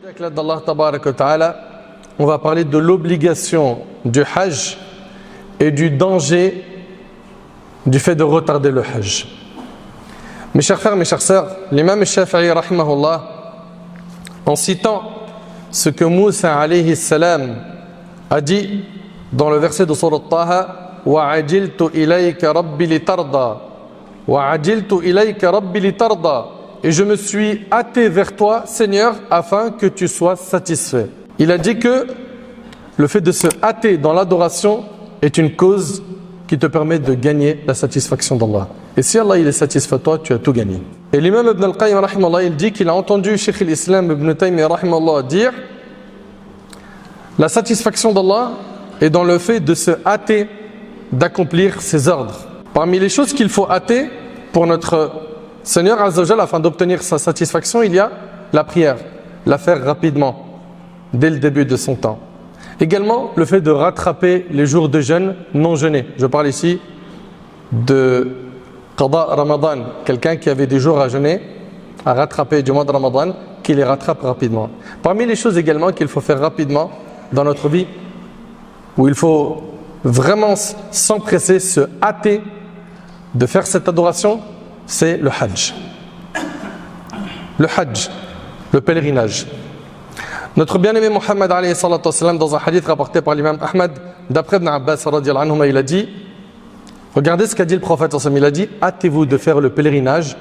Avec l'aide d'Allah Tabaraka wa Ta'ala, on va parler de l'obligation du Hajj et du danger du fait de retarder le Hajj. Mes chers frères, mes chères sœurs, l'imam Shafi'i rahimahullah, en citant ce que Moussa alayhi salam a dit dans le verset de Surat Taha, وَعَجِلْتُ إِلَيْكَ رَبِّ لِتَرْضَى وَعَجِلْتُ إِلَيْكَ رَبِّ لِتَرْضَى. Et je me suis hâté vers toi, Seigneur, afin que tu sois satisfait. Il a dit que le fait de se hâter dans l'adoration est une cause qui te permet de gagner la satisfaction d'Allah. Et si Allah il est satisfait de toi, tu as tout gagné. Et l'imam Ibn al-Qayyim rahimahullah, il dit qu'il a entendu Cheikh al-Islam Ibn Taymiyyah rahimahullah dire la satisfaction d'Allah est dans le fait de se hâter d'accomplir ses ordres. Parmi les choses qu'il faut hâter pour notre Seigneur Azza wa Jalla afin d'obtenir sa satisfaction, il y a la prière, la faire rapidement, dès le début de son temps. Également, le fait de rattraper les jours de jeûne non jeûnés. Je parle ici de Qada Ramadan, quelqu'un qui avait des jours à jeûner, à rattraper du mois de Ramadan, qui les rattrape rapidement. Parmi les choses également qu'il faut faire rapidement dans notre vie, où il faut vraiment s'empresser, se hâter de faire cette adoration, c'est le Hajj. Le Hajj, le pèlerinage. Notre bien-aimé Muhammad alayhi salatu wassalam, dans un hadith rapporté par l'imam Ahmad, d'après Ibn Abbas radiyallahu anhuma, il a dit, regardez ce qu'a dit le prophète, il a dit, hâtez-vous de faire le pèlerinage.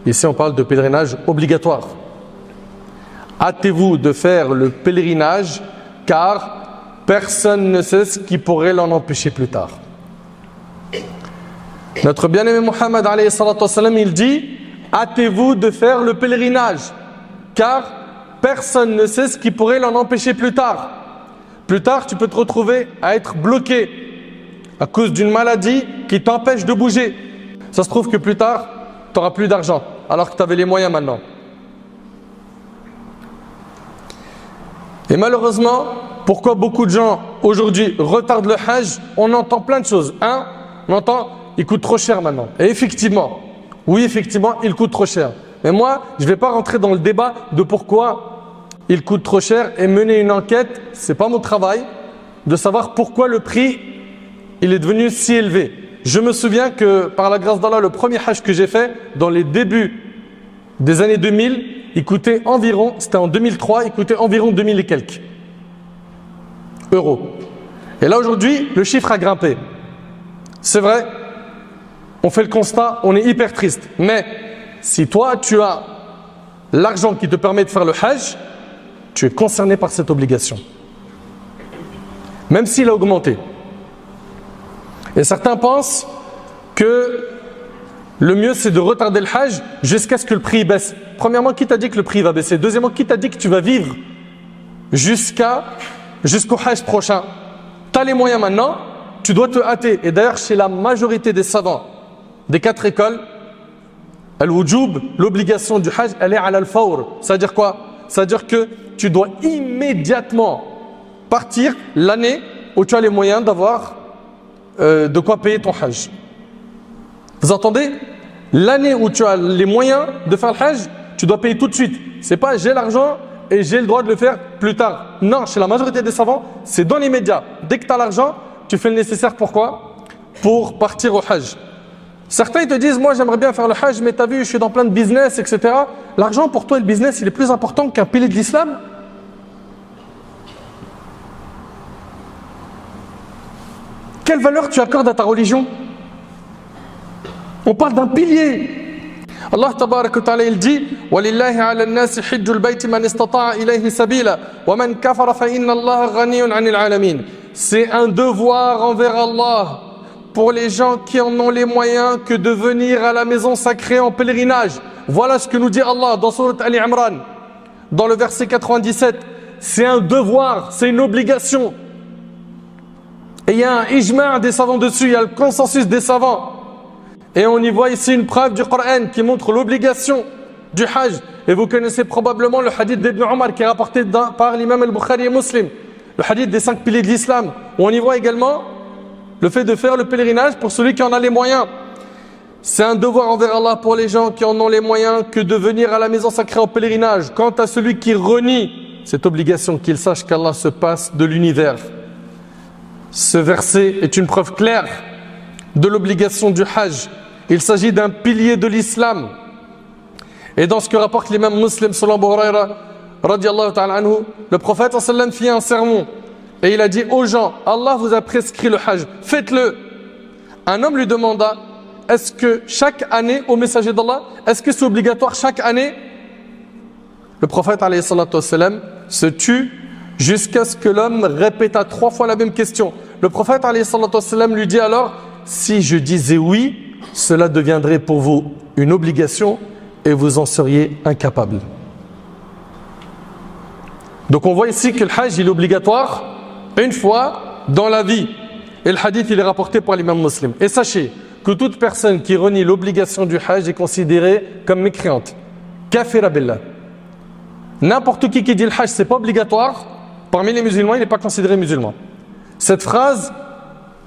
Ici on parle de pèlerinage obligatoire. Hâtez-vous de faire le pèlerinage, car personne ne sait ce qui pourrait l'en empêcher plus tard. Notre bien-aimé Muhammad alayhi salatu wassalam, il dit, hâtez-vous de faire le pèlerinage, car personne ne sait ce qui pourrait l'en empêcher plus tard. Plus tard, tu peux te retrouver à être bloqué à cause d'une maladie qui t'empêche de bouger. Ça se trouve que plus tard, tu n'auras plus d'argent, alors que tu avais les moyens maintenant. Et malheureusement, pourquoi beaucoup de gens aujourd'hui retardent le Hajj? On entend plein de choses. On entend il coûte trop cher maintenant. Et effectivement, oui, effectivement, il coûte trop cher. Mais moi, je ne vais pas rentrer dans le débat de pourquoi il coûte trop cher et mener une enquête. Ce n'est pas mon travail de savoir pourquoi le prix il est devenu si élevé. Je me souviens que par la grâce d'Allah, le premier Hajj que j'ai fait dans les débuts des années 2000, il coûtait environ, c'était en 2003, il coûtait environ 2000 et quelques euros. Et là aujourd'hui, le chiffre a grimpé. C'est vrai, on fait le constat, on est hyper triste. Mais si toi, tu as l'argent qui te permet de faire le Hajj, tu es concerné par cette obligation. Même s'il a augmenté. Et certains pensent que le mieux, c'est de retarder le Hajj jusqu'à ce que le prix baisse. Premièrement, qui t'a dit que le prix va baisser? Deuxièmement, qui t'a dit que tu vas vivre jusqu'au Hajj prochain? Tu as les moyens maintenant, tu dois te hâter. Et d'ailleurs, chez la majorité des savants des 4 écoles, al-wujub, l'obligation du Hajj, elle est à al-fawr. C'est-à-dire quoi? C'est-à-dire que tu dois immédiatement partir l'année où tu as les moyens d'avoir de quoi payer ton Hajj. Vous entendez? L'année où tu as les moyens de faire le Hajj, tu dois payer tout de suite. C'est pas j'ai l'argent et j'ai le droit de le faire plus tard. Non, chez la majorité des savants, c'est dans l'immédiat. Dès que tu as l'argent, tu fais le nécessaire. Pourquoi? Pour partir au Hajj. Certains te disent, moi j'aimerais bien faire le Hajj, mais tu as vu, je suis dans plein de business, etc. L'argent pour toi et le business, il est plus important qu'un pilier de l'islam. Quelle valeur tu accordes à ta religion? On parle d'un pilier. Allah tabaraka wa ta'ala il dit وَلِلَّهِ عَلَى النَّاسِ حِجُّ الْبَيْتِ مَنِ اسْتَطَاعَ إِلَيْهِ سَبِيلًا وَمَنْ كَفَرَ فَإِنَّ اللَّهَ غَنِيٌّ عَنِ الْعَالَمِينَ. C'est un devoir envers Allah pour les gens qui en ont les moyens que de venir à la maison sacrée en pèlerinage. Voilà ce que nous dit Allah dans Surat Ali Imran, dans le verset 97. C'est un devoir, c'est une obligation. Et il y a un ijma' des savants dessus, il y a le consensus des savants. Et on y voit ici une preuve du Coran qui montre l'obligation du Hajj. Et vous connaissez probablement le hadith d'Ibn Omar qui est rapporté par l'imam al-Bukhari et Muslim. Le hadith des 5 piliers de l'islam. Où on y voit également le fait de faire le pèlerinage pour celui qui en a les moyens. C'est un devoir envers Allah pour les gens qui en ont les moyens que de venir à la maison sacrée en pèlerinage. Quant à celui qui renie cette obligation, qu'il sache qu'Allah se passe de l'univers. Ce verset est une preuve claire de l'obligation du Hajj. Il s'agit d'un pilier de l'islam. Et dans ce que rapporte l'imam Muslim, selon Abu Huraira, radiallahu ta'ala anhu, le prophète sallam fit un sermon et il a dit aux gens, Allah vous a prescrit le Hajj, faites-le. Un homme lui demanda, est-ce que chaque année, au messager d'Allah, est-ce que c'est obligatoire chaque année? Le prophète alayhi salatu wassalam se tut jusqu'à ce que l'homme répéta 3 fois la même question. Le prophète alayhi salatu wassalam lui dit alors, si je disais oui, cela deviendrait pour vous une obligation et vous en seriez incapable. Donc on voit ici que le Hajj il est obligatoire une fois dans la vie. Et le hadith il est rapporté par l'imam Muslim. Et sachez que toute personne qui renie l'obligation du Hajj est considérée comme mécréante. Kafira billah. N'importe qui dit le Hajj c'est pas obligatoire, parmi les musulmans il n'est pas considéré musulman. Cette phrase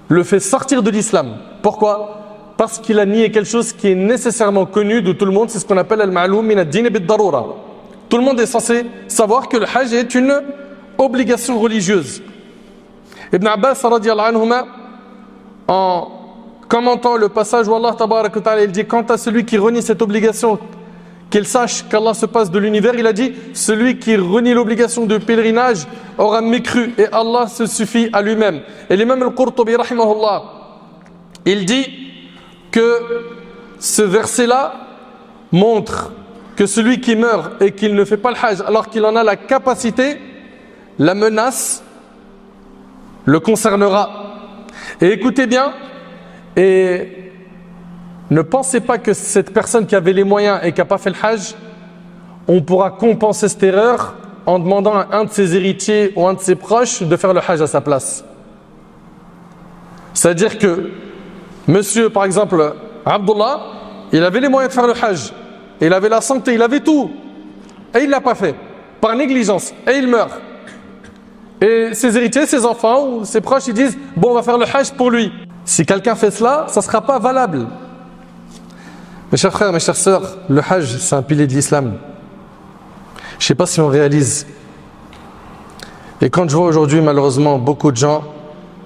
le fait sortir de l'islam. Pourquoi? Parce qu'il a nié quelque chose qui est nécessairement connu de tout le monde, c'est ce qu'on appelle al-ma'loum min ad-din bid-darura. Tout le monde est censé savoir que le Hajj est une obligation religieuse. Ibn Abbas radiyallahu anhuma, en commentant le passage où Allah tabaraka wa ta'ala il dit, quant à celui qui renie cette obligation, qu'il sache qu'Allah se passe de l'univers, il a dit, celui qui renie l'obligation de pèlerinage aura mécru et Allah se suffit à lui-même. Et l'imam al-Qurtubi rahimahullah, il dit que ce verset-là montre que celui qui meurt et qu'il ne fait pas le Hajj alors qu'il en a la capacité, la menace le concernera. Et écoutez bien, et ne pensez pas que cette personne qui avait les moyens et qui n'a pas fait le Hajj, on pourra compenser cette erreur en demandant à un de ses héritiers ou un de ses proches de faire le Hajj à sa place. C'est-à-dire que monsieur, par exemple, Abdullah, il avait les moyens de faire le Hajj, il avait la santé, il avait tout, et il ne l'a pas fait, par négligence, et il meurt. Et ses héritiers, ses enfants ou ses proches, ils disent, bon, on va faire le Hajj pour lui. Si quelqu'un fait cela, ça ne sera pas valable. Mes chers frères, mes chères sœurs, le Hajj, c'est un pilier de l'islam. Je ne sais pas si on réalise. Et quand je vois aujourd'hui, malheureusement, beaucoup de gens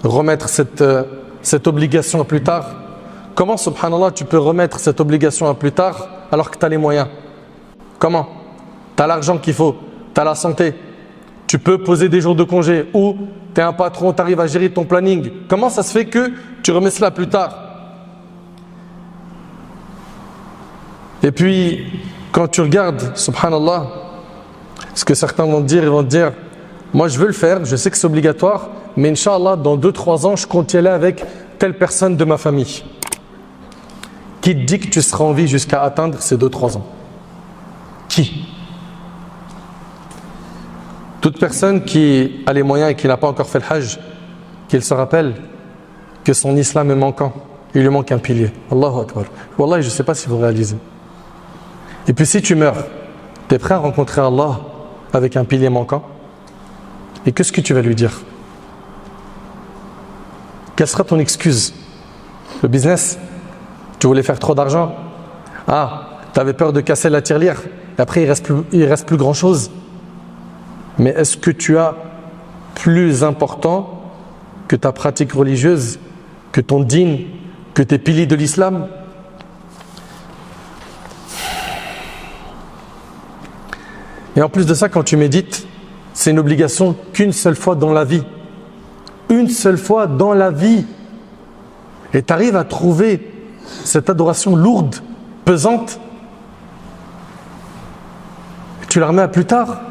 remettre cette obligation à plus tard, comment, subhanallah, tu peux remettre cette obligation à plus tard alors que tu as les moyens? Comment? Tu as l'argent qu'il faut, tu as la santé, tu peux poser des jours de congé ou tu es un patron, tu arrives à gérer ton planning. Comment ça se fait que tu remets cela plus tard? Et puis, quand tu regardes, subhanallah, ce que certains vont te dire, ils vont te dire, moi je veux le faire, je sais que c'est obligatoire, mais Inch'Allah, dans 2-3 ans, je compte y aller avec telle personne de ma famille. Qui te dit que tu seras en vie jusqu'à atteindre ces 2-3 ans? Qui? Toute personne qui a les moyens et qui n'a pas encore fait le Hajj, qu'il se rappelle que son islam est manquant. Il lui manque un pilier. Allahu Akbar. Wallah, je ne sais pas si vous réalisez. Et puis si tu meurs, tu es prêt à rencontrer Allah avec un pilier manquant? Et qu'est-ce que tu vas lui dire? Quelle sera ton excuse? Le business? Tu voulais faire trop d'argent? Ah, tu avais peur de casser la tirelire. Et après, il reste plus grand-chose. Mais est-ce que tu as plus important que ta pratique religieuse, que ton dîn, que tes piliers de l'islam? Et en plus de ça, quand tu médites, c'est une obligation qu'une seule fois dans la vie. Une seule fois dans la vie. Et tu arrives à trouver cette adoration lourde, pesante, et tu la remets à plus tard.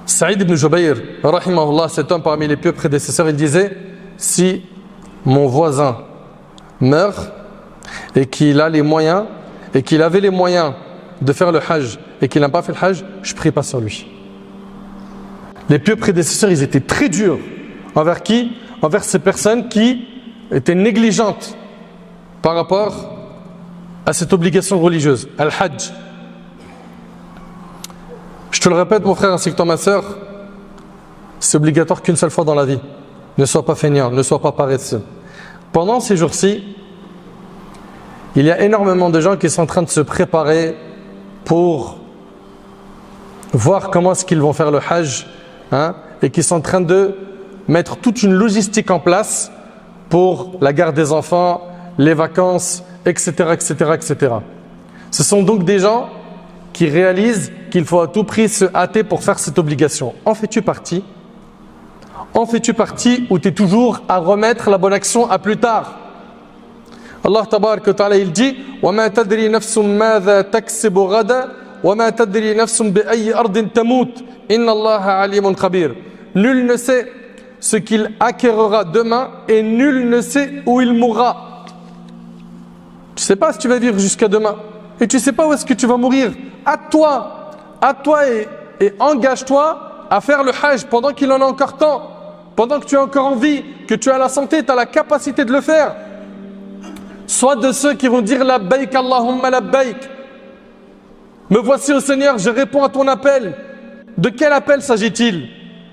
Saïd ibn Jubayr, rahimahullah, cet homme parmi les pieux prédécesseurs, il disait, si mon voisin meurt et qu'il a les moyens et qu'il avait les moyens de faire le Hajj et qu'il n'a pas fait le Hajj, je ne prie pas sur lui. Les pieux prédécesseurs, ils étaient très durs. Envers qui? Envers ces personnes qui étaient négligentes par rapport à cette obligation religieuse, al-Hajj. Je te le répète, mon frère ainsi que toi, ma soeur, c'est obligatoire qu'une seule fois dans la vie. Ne sois pas feignant, ne sois pas paresseux. Pendant ces jours-ci, il y a énormément de gens qui sont en train de se préparer pour voir comment est-ce qu'ils vont faire le Hajj et qui sont en train de mettre toute une logistique en place pour la garde des enfants, les vacances, etc., etc., etc. Ce sont donc des gens qui réalisent qu'il faut à tout prix se hâter pour faire cette obligation. En fais-tu partie? En fais-tu partie ou tu es toujours à remettre la bonne action à plus tard? Allah tabaraka wa ta'ala il dit وَمَا تَدْرِي نَفْسٌ مَاذَا تَكْسِبُ غَدًا وَمَا تَدْرِي نَفْسٌ بِأَيِّ أَرْضٍ تَمُوتُ إِنَّ اللَّهَ عَلِيمٌ خَبِيرٌ. Nul ne sait ce qu'il acquérera demain et nul ne sait où il mourra. Tu ne sais pas si tu vas vivre jusqu'à demain et tu ne sais pas où est-ce que tu vas mourir. À toi et engage-toi à faire le hajj pendant qu'il en a encore temps, pendant que tu es encore en vie, que tu as la santé, tu as la capacité de le faire. Sois de ceux qui vont dire labbaik Allahumma labbaik. Me voici au Seigneur, je réponds à ton appel. De quel appel s'agit-il?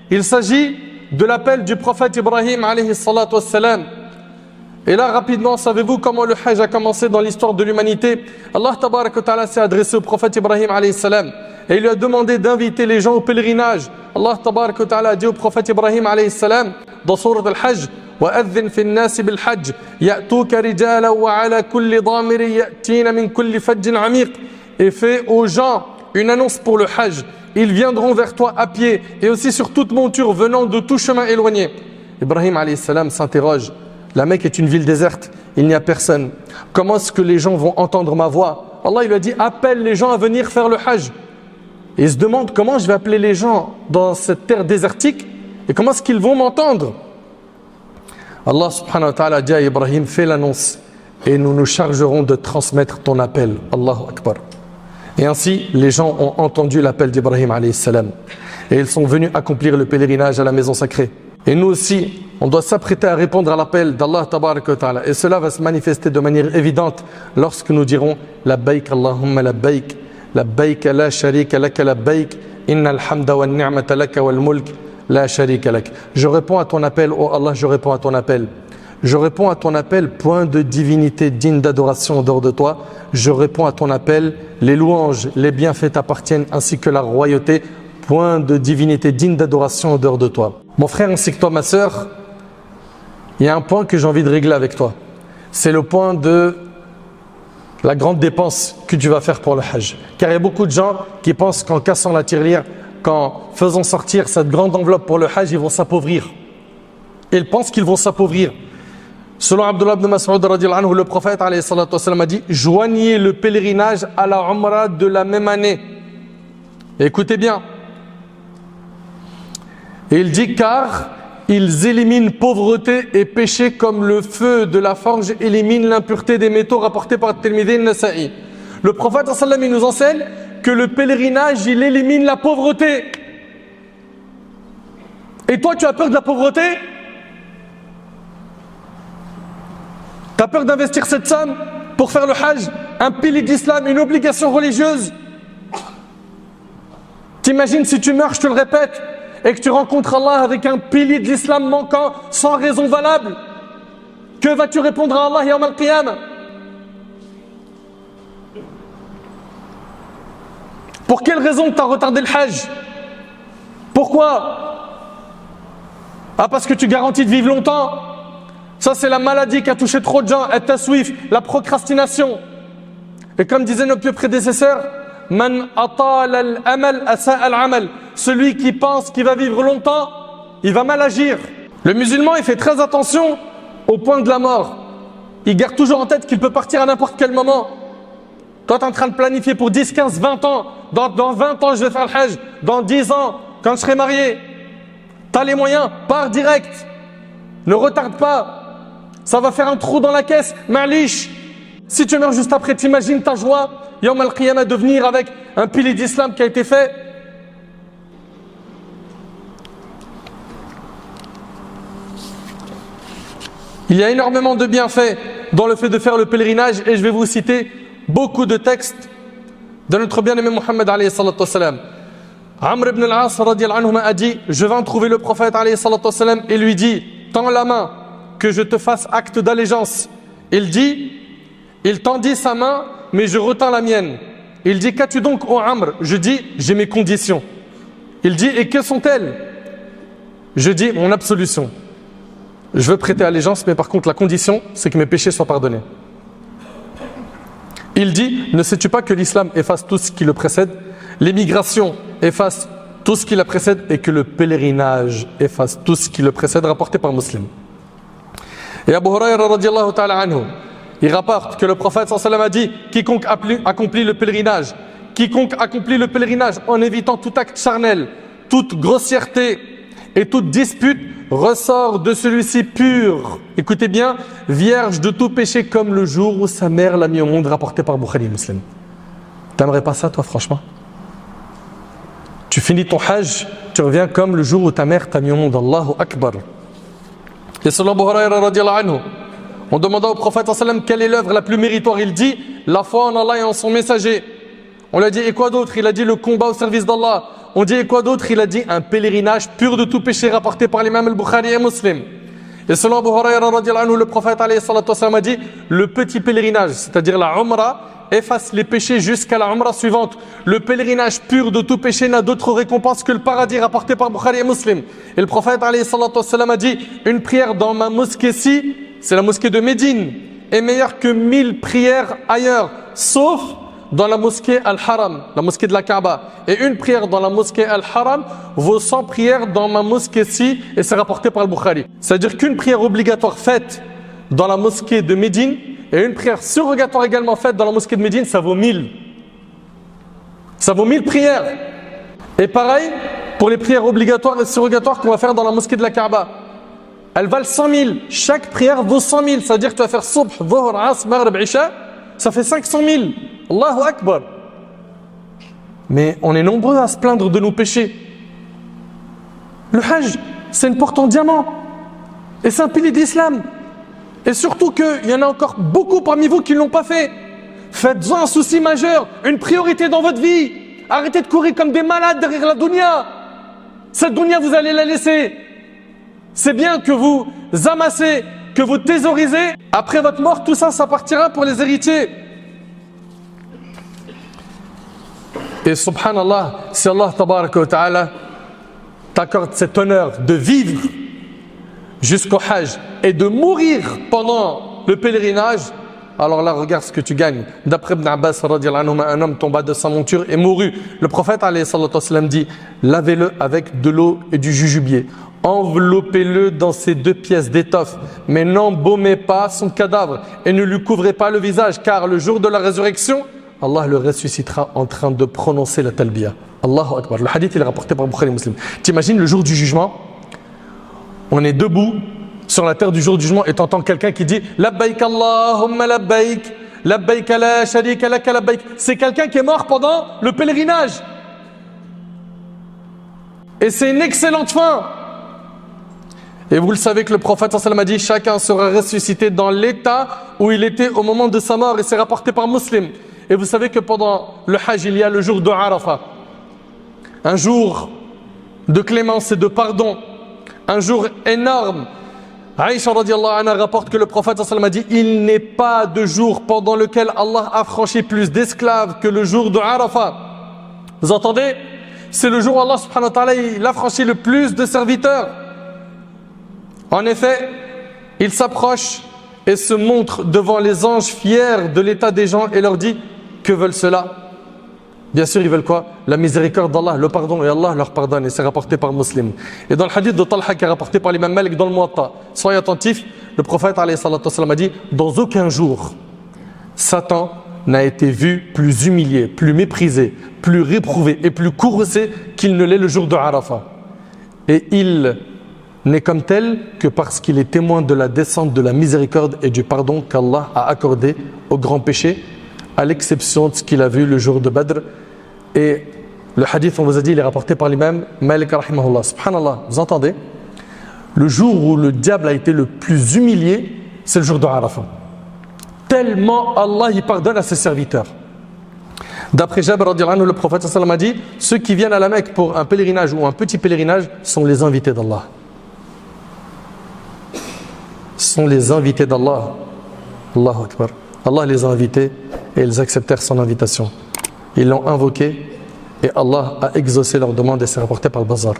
Il s'agit de l'appel du prophète Ibrahim alayhi salatu wassalam. Et là rapidement, savez-vous comment le hajj a commencé dans l'histoire de l'humanité? Allah tabaraka wa ta'ala s'est adressé au prophète Ibrahim alayhi salam et il lui a demandé d'inviter les gens au pèlerinage. Allah tabaraka wa ta'ala a dit au prophète Ibrahim alayhi salam dans sourate al-Hajj وَأَذِّنْ فِي النَّاسِ بِالْحَجِّ يَأْتُوكَ رِجَالًا وَعَلَى كُلِّ ضَامِرٍ يَأْتِينَ مِنْ كُلِّ فَجٍّ عَمِيقٍ. Et fais aux gens une annonce pour le hajj. Ils viendront vers toi à pied et aussi sur toute monture venant de tout chemin éloigné. Ibrahim alayhi salam s'interroge. La Mecque est une ville déserte, il n'y a personne. Comment est-ce que les gens vont entendre ma voix? Allah il lui a dit appelle les gens à venir faire le hajj. Et il se demande comment je vais appeler les gens dans cette terre désertique et comment est-ce qu'ils vont m'entendre? Allah subhanahu wa ta'ala a dit à Ibrahim fais l'annonce et nous nous chargerons de transmettre ton appel. Allahu Akbar. Et ainsi les gens ont entendu l'appel d'Ibrahim alayhi salam et ils sont venus accomplir le pèlerinage à la maison sacrée. Et nous aussi, on doit s'apprêter à répondre à l'appel d'Allah tabaraka wa ta'ala. Et cela va se manifester de manière évidente lorsque nous dirons labbaik Allahumma labbaik, labbaik la sharika laka labbaik, innal hamda wa ni'mata laka wal mulk la sharika lak. Je réponds à ton appel, oh Allah, je réponds à ton appel. Je réponds à ton appel, point de divinité digne d'adoration en dehors de toi. Je réponds à ton appel, les louanges, les bienfaits t'appartiennent ainsi que la royauté. Point de divinité digne d'adoration en dehors de toi. Mon frère ainsi que toi, ma sœur, il y a un point que j'ai envie de régler avec toi. C'est le point de la grande dépense que tu vas faire pour le hajj. Car il y a beaucoup de gens qui pensent qu'en cassant la tirelire, qu'en faisant sortir cette grande enveloppe pour le hajj, ils vont s'appauvrir. Ils pensent qu'ils vont s'appauvrir. Selon Abdullah ibn Mas'ud radiyallahu anhu, le prophète alayhi salatu wasallam a dit joignez le pèlerinage à la Umrah de la même année. Et écoutez bien. Et il dit car ils éliminent pauvreté et péché comme le feu de la forge élimine l'impureté des métaux, rapporté par Tirmidhi al-Nasa'i. Le prophète sallallahu alayhi wa sallam il nous enseigne que le pèlerinage il élimine la pauvreté. Et toi tu as peur de la pauvreté? Tu as peur d'investir cette somme pour faire le hajj, un pilier d'islam, une obligation religieuse? T'imagines si tu meurs, je te le répète, et que tu rencontres Allah avec un pilier de l'islam manquant sans raison valable, que vas-tu répondre à Allah yawm al-qiyamah? Pour quelle raison tu as retardé le hajj? Pourquoi? Ah, parce que tu garantis de vivre longtemps? Ça c'est la maladie qui a touché trop de gens, at-taswif, la procrastination. Et comme disaient nos pieux prédécesseurs, Man atal al-amal asa al-amal. Celui qui pense qu'il va vivre longtemps, il va mal agir. Le musulman, il fait très attention au point de la mort. Il garde toujours en tête qu'il peut partir à n'importe quel moment. Toi, tu es en train de planifier pour 10, 15, 20 ans. Dans 20 ans, je vais faire le hajj. Dans 10 ans, quand je serai marié. Tu as les moyens, pars direct. Ne retarde pas. Ça va faire un trou dans la caisse. Ma'lish. Si tu meurs juste après, t'imagines ta joie. Yawm al-Qiyamah de venir avec un pilier d'islam qui a été fait. Il y a énormément de bienfaits dans le fait de faire le pèlerinage et je vais vous citer beaucoup de textes de notre bien-aimé Muhammad alayhi salatu wassalam. Amr ibn al-As radiyallahu anhu a dit je vais en trouver le prophète alayhi salatu wassalam et lui dit tends la main que je te fasse acte d'allégeance. Il tendit sa main mais je retins la mienne. Il dit qu'as-tu donc ô Amr? Je dis j'ai mes conditions. Il dit et quelles sont-elles? je dis mon absolution. Je veux prêter allégeance, mais par contre la condition, c'est que mes péchés soient pardonnés. Il dit, ne sais-tu pas que l'islam efface tout ce qui le précède, l'émigration efface tout ce qui la précède et que le pèlerinage efface tout ce qui le précède, rapporté par Muslim. Et Abu Hurayra radiyallahu ta'ala anhu, il rapporte que le prophète sallallahu alayhi wa sallam a dit, quiconque accomplit le pèlerinage en évitant tout acte charnel, toute grossièreté et toute dispute, ressort de celui-ci pur, écoutez bien, vierge de tout péché comme le jour où sa mère l'a mis au monde, rapporté par Bukhari Muslim. T'aimerais pas ça toi franchement? Tu finis ton hajj, tu reviens comme le jour où ta mère t'a mis au monde. Allahu Akbar. Et selon Abu Hurayra radiyallahu anhu, on demanda au prophète sallallahu alayhi wa sallam quelle est l'œuvre la plus méritoire. Il dit la foi en Allah et en son messager. On lui a dit et quoi d'autre? Il a dit le combat au service d'Allah. On dit et quoi d'autre? Il a dit un pèlerinage pur de tout péché, rapporté par l'imam al-Bukhari et Muslim. Et selon Abu Hurayra radiyallahu anhu, le prophète alayhi salatu wa sallam a dit le petit pèlerinage, c'est-à-dire la Umrah, efface les péchés jusqu'à la Umrah suivante. Le pèlerinage pur de tout péché n'a d'autre récompense que le paradis, rapporté par Bukhari et Muslim. Et le prophète alayhi salatu wa sallam a dit une prière dans ma mosquée-ci, c'est la mosquée de Médine, est meilleure que 1000 prières ailleurs, sauf dans la mosquée Al-Haram, la mosquée de la Kaaba. Et une prière dans la mosquée Al-Haram vaut 100 prières dans ma mosquée-ci, et c'est rapporté par le Bukhari. C'est-à-dire qu'une prière obligatoire faite dans la mosquée de Médine et une prière surrogatoire également faite dans la mosquée de Médine, ça vaut 1000. Ça vaut 1000 prières. Et pareil pour les prières obligatoires et surrogatoires qu'on va faire dans la mosquée de la Kaaba. Elles valent 100 000. Chaque prière vaut 100 000. C'est-à-dire que tu vas faire Subh, Dhuhr, Asr, Maghrib, Isha, ça fait 500 000. Allahu Akbar. Mais on est nombreux à se plaindre de nos péchés. Le Hajj, c'est une porte en diamant. Et c'est un pilier d'islam. Et surtout qu'il y en a encore beaucoup parmi vous qui ne l'ont pas fait. Faites-en un souci majeur, une priorité dans votre vie. Arrêtez de courir comme des malades derrière la dunya. Cette dunya, vous allez la laisser. C'est bien que vous amassez, que vous thésaurisez. Après votre mort, tout ça, ça partira pour les héritiers. Et subhanallah, si Allah tabaraka wa ta'ala t'accorde cet honneur de vivre jusqu'au Hajj et de mourir pendant le pèlerinage, alors là, regarde ce que tu gagnes. D'après Ibn Abbas, un homme tomba de sa monture et mourut. Le prophète alayhi salatu wassalam dit, lavez-le avec de l'eau et du jujubier. Enveloppez-le dans ces 2 pièces d'étoffe, mais n'embaumez pas son cadavre et ne lui couvrez pas le visage, car le jour de la résurrection, Allah le ressuscitera en train de prononcer la talbiya. Allahu Akbar. Le hadith il est rapporté par Bukhari Muslim. T'imagines le jour du jugement, on est debout sur la terre du jour du jugement et t'entends quelqu'un qui dit Labbaik Allahumma labbaik, labbaik la sharika laka labbaik. C'est quelqu'un qui est mort pendant le pèlerinage. Et c'est une excellente fin. Et vous le savez que le prophète sallallahu alayhi wa sallam a dit chacun sera ressuscité dans l'état où il était au moment de sa mort, et c'est rapporté par Muslim. Et vous savez que pendant le Hajj, il y a le jour de Arafah, un jour de clémence et de pardon, un jour énorme. Aïcha radiyallahu anha rapporte que le prophète sallallahu alayhi wa sallam a dit il n'est pas de jour pendant lequel Allah a franchi plus d'esclaves que le jour de Arafah. Vous entendez? C'est le jour où Allah subhanahu wa ta'ala il a franchi le plus de serviteurs. En effet, il s'approche et se montre devant les anges fiers de l'état des gens et leur dit que veulent ceux-là? Bien sûr, ils veulent quoi? La miséricorde d'Allah, le pardon, et Allah leur pardonne, et c'est rapporté par Muslim. Et dans le hadith de Talha qui est rapporté par l'imam Malik dans le Muwatta, soyez attentifs, le prophète alayhi salatu wassalam a dit dans aucun jour, Satan n'a été vu plus humilié, plus méprisé, plus réprouvé et plus courroucé qu'il ne l'est le jour de Arafah. Et il n'est comme tel que parce qu'il est témoin de la descente de la miséricorde et du pardon qu'Allah a accordé aux grands péchés, à l'exception de ce qu'il a vu le jour de Badr. Et le hadith, on vous a dit, il est rapporté par l'imam Malik rahimahullah. Subhanallah, vous entendez? Le jour où le diable a été le plus humilié, c'est le jour de Arafah. Tellement Allah y pardonne à ses serviteurs. D'après Jabir radiyallahu anhu, le prophète sallallahu alayhi wa sallam a dit ceux qui viennent à la Mecque pour un pèlerinage ou un petit pèlerinage sont les invités d'Allah. Sont les invités d'Allah. Allahu Akbar. Allah les a invités et ils acceptèrent son invitation. Ils l'ont invoqué et Allah a exaucé leur demande et c'est rapporté par le Bazar.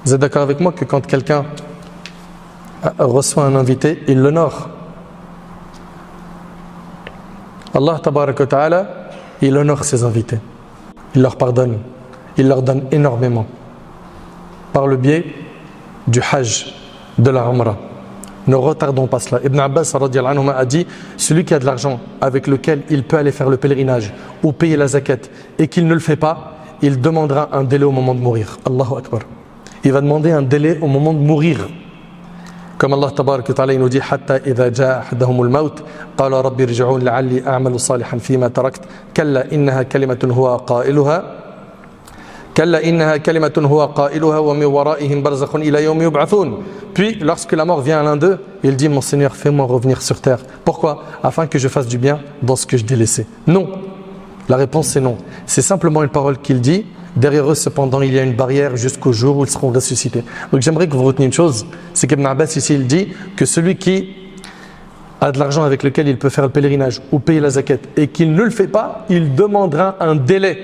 Vous êtes d'accord avec moi que quand quelqu'un reçoit un invité, il l'honore. Allah tabaraka wa ta'ala, il honore ses invités. Il leur pardonne. Il leur donne énormément. Par le biais du Hajj, de la Umrah. Ne retardons pas cela. Ibn Abbas radiyallahu anhu a dit, celui qui a de l'argent avec lequel il peut aller faire le pèlerinage ou payer la zakat et qu'il ne le fait pas, il demandera un délai au moment de mourir. Allahu Akbar. Il va demander un délai au moment de mourir. Comme Allah tabaraka wa ta'ala nous dit, hatta idha jaa ahadahumul maut qala rabbi irji'un la'alli a'malu salihan fima tarakt kalla innaha kalimatun huwa qailuha kalla innaha kalimatun huwa qailuha wa min wara'ihim barzakhun ila yawmi yub'athun. Puis lorsque la mort vient à l'un d'eux, il dit, mon Seigneur, fais-moi revenir sur terre. Pourquoi? Afin que je fasse du bien dans ce que je délaissais. Non. La réponse c'est non. C'est simplement une parole qu'il dit. Derrière eux, cependant, il y a une barrière jusqu'au jour où ils seront ressuscités. Donc j'aimerais que vous reteniez une chose, c'est qu'Ibn Abbas ici, il dit que celui qui a de l'argent avec lequel il peut faire le pèlerinage ou payer la zakat et qu'il ne le fait pas, il demandera un délai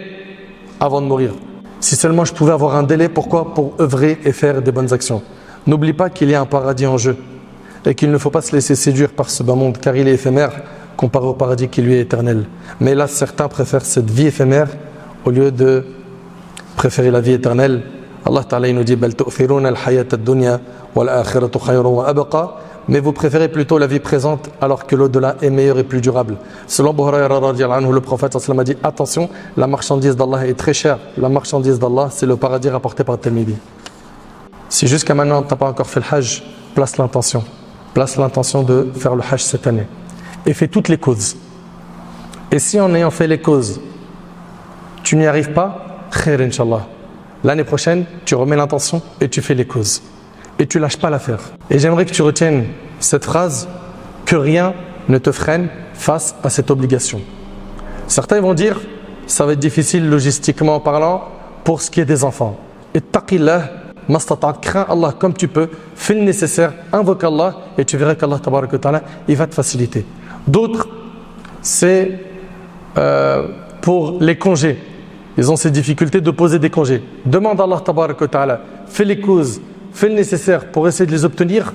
avant de mourir. Si seulement je pouvais avoir un délai, pourquoi? Pour œuvrer et faire des bonnes actions. N'oublie pas qu'il y a un paradis en jeu et qu'il ne faut pas se laisser séduire par ce bas monde car il est éphémère comparé au paradis qui lui est éternel. Mais là, certains préfèrent cette vie éphémère au lieu de préférer la vie éternelle. Allah Ta'ala nous dit Bal tu'thiruna al-hayata ad-dunya wal akhiratu khayrun wa abqa. Mais vous préférez plutôt la vie présente alors que l'au-delà est meilleur et plus durable. Selon Abu Hurayra radiyallahu anhu, le prophète sallallahu alayhi wa sallam a dit attention, la marchandise d'Allah est très chère. La marchandise d'Allah, c'est le paradis rapporté par Tirmidhi. Si jusqu'à maintenant tu n'as pas encore fait le Hajj, place l'intention. Place l'intention de faire le Hajj cette année. Et fais toutes les causes. Et si en ayant fait les causes, tu n'y arrives pas, khair inshallah. L'année prochaine, tu remets l'intention et tu fais les causes. Et tu lâches pas l'affaire. Et j'aimerais que tu retiennes cette phrase, que rien ne te freine face à cette obligation. Certains vont dire, ça va être difficile logistiquement parlant pour ce qui est des enfants. Ittaqillah, mastata', crains Allah comme tu peux, fais le nécessaire, invoque Allah et tu verras qu'Allah tabaraka wa ta'ala, il va te faciliter. D'autres, c'est pour les congés. Ils ont ces difficultés de poser des congés. Demande à Allah tabaraka wa ta'ala, fais les causes, fais le nécessaire pour essayer de les obtenir.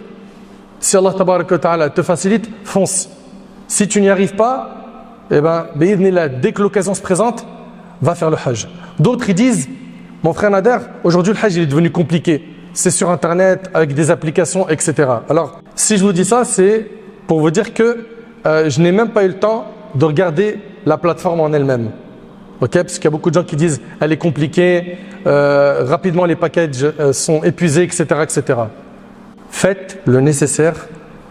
Si Allah tabaraka wa ta'ala te facilite, fonce. Si tu n'y arrives pas, eh ben, dès que l'occasion se présente, va faire le Hajj. D'autres ils disent, mon frère Nader, aujourd'hui le Hajj il est devenu compliqué. C'est sur internet, avec des applications, etc. Alors, si je vous dis ça, c'est pour vous dire que je n'ai même pas eu le temps de regarder la plateforme en elle-même. Okay, parce qu'il y a beaucoup de gens qui disent elle est compliquée, rapidement les packages sont épuisés, etc., etc. Faites le nécessaire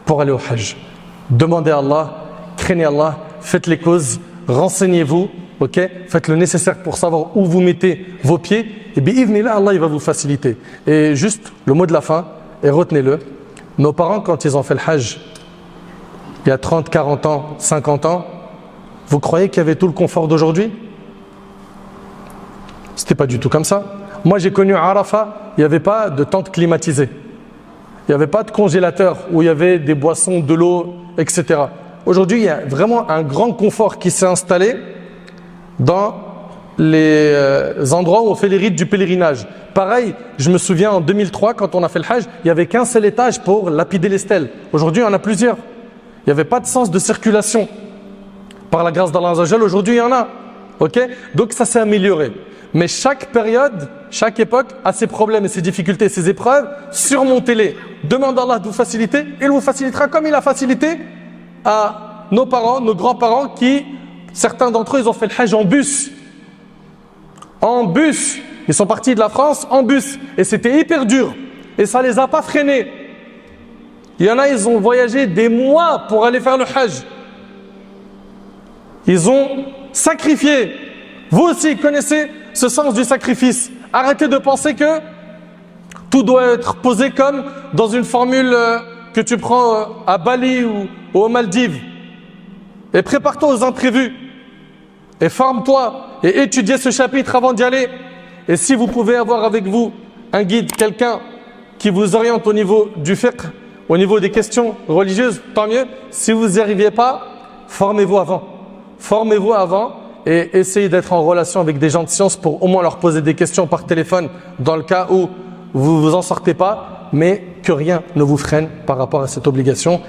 pour aller au Hajj. Demandez à Allah, craignez Allah, faites les causes, renseignez-vous, okay? Faites le nécessaire pour savoir où vous mettez vos pieds, et bi'idhnillah, Allah il va vous faciliter. Et juste le mot de la fin, et retenez-le, nos parents quand ils ont fait le Hajj, il y a 30, 40 ans, 50 ans, vous croyez qu'il y avait tout le confort d'aujourd'hui? C'était pas du tout comme ça. Moi j'ai connu Arafat, il n'y avait pas de tente climatisée. Il n'y avait pas de congélateur où il y avait des boissons, de l'eau, etc. Aujourd'hui, il y a vraiment un grand confort qui s'est installé dans les endroits où on fait les rites du pèlerinage. Pareil, je me souviens en 2003, quand on a fait le Hajj, il n'y avait qu'un seul étage pour lapider les stèles. Aujourd'hui, il y en a plusieurs. Il n'y avait pas de sens de circulation. Par la grâce d'Allah Azza wa Jalla, aujourd'hui, il y en a. Okay? Donc ça s'est amélioré. Mais chaque période, chaque époque a ses problèmes et ses difficultés, ses épreuves. Surmontez-les. Demande à Allah de vous faciliter. Il vous facilitera comme il a facilité à nos parents, nos grands-parents qui, certains d'entre eux, ils ont fait le Hajj en bus. En bus. Ils sont partis de la France en bus. Et c'était hyper dur. Et ça ne les a pas freinés. Il y en a, ils ont voyagé des mois pour aller faire le Hajj. Ils ont sacrifié. Vous aussi connaissez ce sens du sacrifice. Arrêtez de penser que tout doit être posé comme dans une formule que tu prends à Bali ou aux Maldives. Et prépare-toi aux imprévus. Et forme-toi et étudiez ce chapitre avant d'y aller. Et si vous pouvez avoir avec vous un guide, quelqu'un qui vous oriente au niveau du fiqh, au niveau des questions religieuses, tant mieux. Si vous n'y arrivez pas, formez-vous avant. Formez-vous avant. Et essayez d'être en relation avec des gens de science pour au moins leur poser des questions par téléphone dans le cas où vous vous en sortez pas, mais que rien ne vous freine par rapport à cette obligation.